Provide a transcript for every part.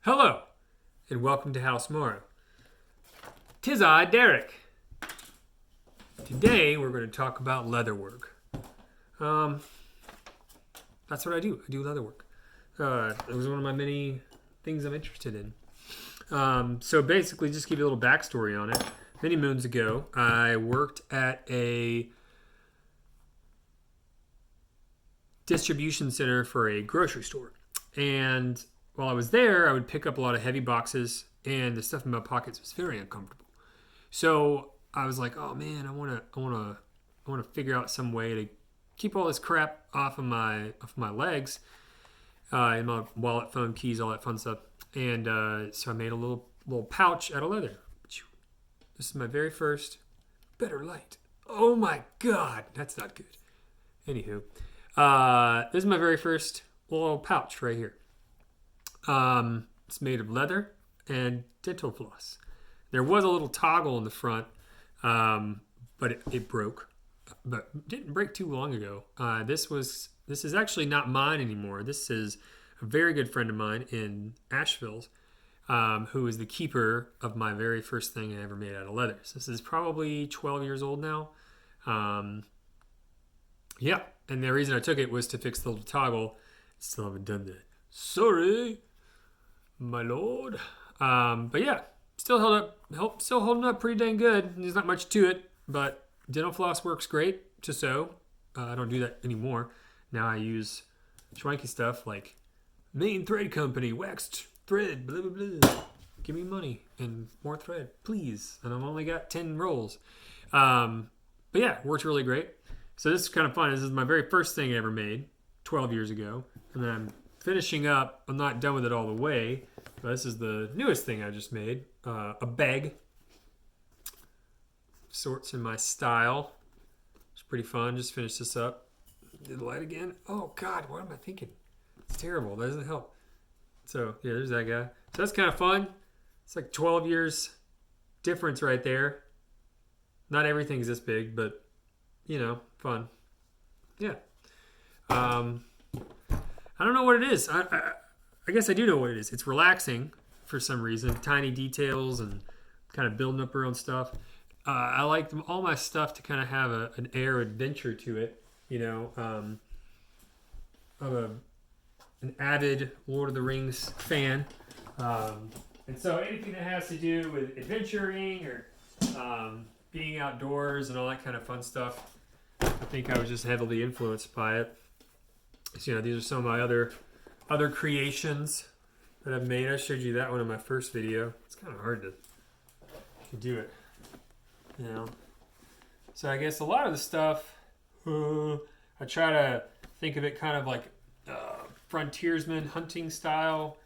Hello, and welcome to House Morrow. 'Tis I, Derek. Today we're going to talk about leatherwork. That's what I do. I do leatherwork. It was one of my many things I'm interested in. So basically, just give you a little backstory on it. Many moons ago, I worked at a distribution center for a grocery store. And while I was there, I would pick up a lot of heavy boxes, and the stuff in my pockets was very uncomfortable. So I was like, "Oh man, I want to figure out some way to keep all this crap off of my legs, and my wallet, phone, keys, all that fun stuff." And so I made a little pouch out of leather. This is my very first better light. Oh my god, that's not good. Anywho, this is my very first little pouch right here. It's made of leather and dental floss. There was a little toggle in the front, but it broke. But it didn't break too long ago. This is actually not mine anymore. This is a very good friend of mine in Asheville, who is the keeper of my very first thing I ever made out of leather. So this is probably 12 years old now. Yeah, and the reason I took it was to fix the little toggle. Still haven't done that. Sorry, my lord. But yeah, still holding up pretty dang good. There's not much to it, but dental floss works great to sew. I don't do that anymore. Now I use schwanky stuff like Main Thread Company, waxed thread, blah, blah, blah. Give me money and more thread, please. And I've only got 10 rolls. But yeah, works really great. So this is kind of fun. This is my very first thing I ever made 12 years ago. And then I'm finishing up. I'm not done with it all the way. But this is the newest thing I just made. A bag. Sorts in my style. It's pretty fun. Just finished this up. Did the light again. Oh God, what am I thinking? It's terrible. That doesn't help. So yeah, there's that guy. So that's kind of fun. It's like 12 years difference right there. Not everything's this big, but you know, fun. Yeah. I don't know what it is. I guess I do know what it is. It's relaxing for some reason. Tiny details and kind of building up your own stuff. I like all my stuff to kind of have an air of adventure to it. You know, I'm an avid Lord of the Rings fan. And so anything that has to do with adventuring or being outdoors and all that kind of fun stuff, I think I was just heavily influenced by it. So, you know, these are some of my other creations that I've made. I showed you that one in my first video. It's kind of hard to do it, you know. So I guess a lot of the stuff, I try to think of it kind of like frontiersman hunting style,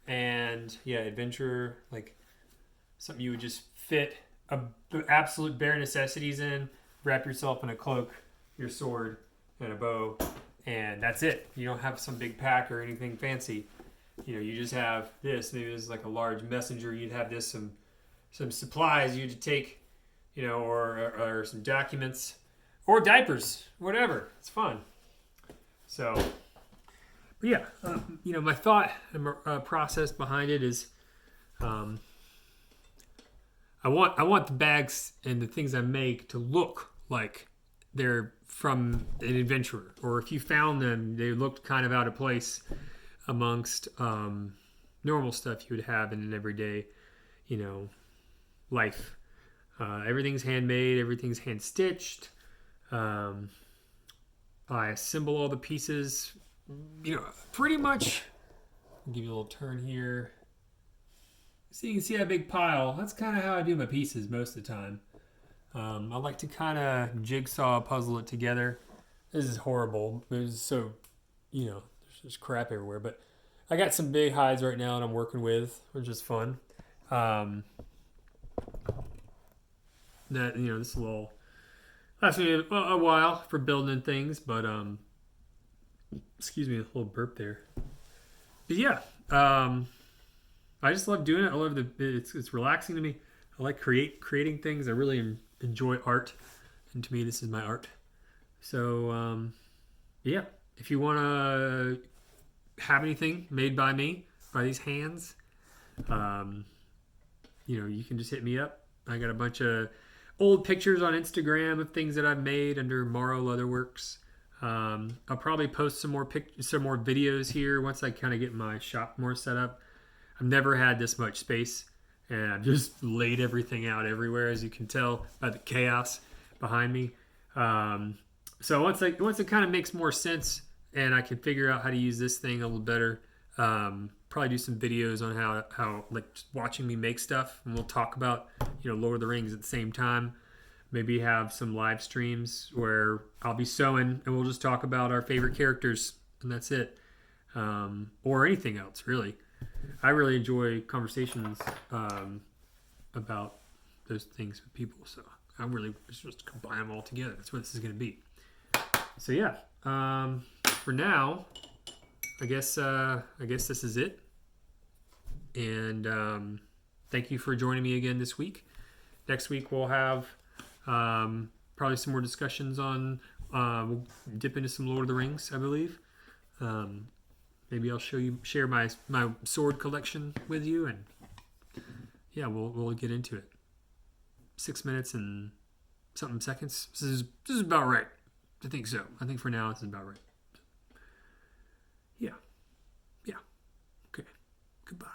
and yeah, adventure, like something you would just fit absolute bare necessities in, wrap yourself in a cloak, your sword, and a bow, and that's it. You don't have some big pack or anything fancy. You know, you just have this. Maybe this is like a large messenger. You'd have this, some supplies you'd take, you know, or some documents, or diapers, whatever. It's fun. So, but yeah, you know, my thought process behind it is, I want the bags and the things I make to look like they're from an adventurer, or if you found them, they looked kind of out of place amongst normal stuff you would have in an everyday, you know, life. Everything's handmade, everything's hand stitched. I assemble all the pieces, you know, pretty much. I'll give you a little turn here. So you can see that big pile. That's kind of how I do my pieces most of the time. I like to kind of jigsaw puzzle it together. This is horrible. It's so, you know, there's just crap everywhere. But I got some big hides right now that I'm working with, which is fun. That, you know, this will last me a while for building things, but excuse me, a little burp there. But yeah, I just love doing it. I love it's relaxing to me. I like creating things. I really enjoy art, and to me, this is my art. So yeah, if you want to have anything made by me, by these hands, You can just hit me up. I got a bunch of old pictures on Instagram of things that I've made under Morrow Leatherworks. I'll probably post some more videos here once I kind of get my shop more set up. I've never had this much space, and I've just laid everything out everywhere, as you can tell by the chaos behind me. So once it kind of makes more sense, and I can figure out how to use this thing a little better, probably do some videos on how like watching me make stuff, and we'll talk about Lord of the Rings at the same time. Maybe have some live streams where I'll be sewing and we'll just talk about our favorite characters, and that's it. Or anything else, really. I really enjoy conversations about those things with people, so I'm really just combine them all together. That's what this is going to be. So yeah, for now, I guess this is it. And thank you for joining me again this week. Next week we'll have probably some more discussions on. We'll dip into some Lord of the Rings, I believe. Maybe I'll share my sword collection with you, and yeah, we'll get into it. 6 minutes and something seconds. This is about right. I think so. I think for now it's about right. Yeah. Okay. Goodbye.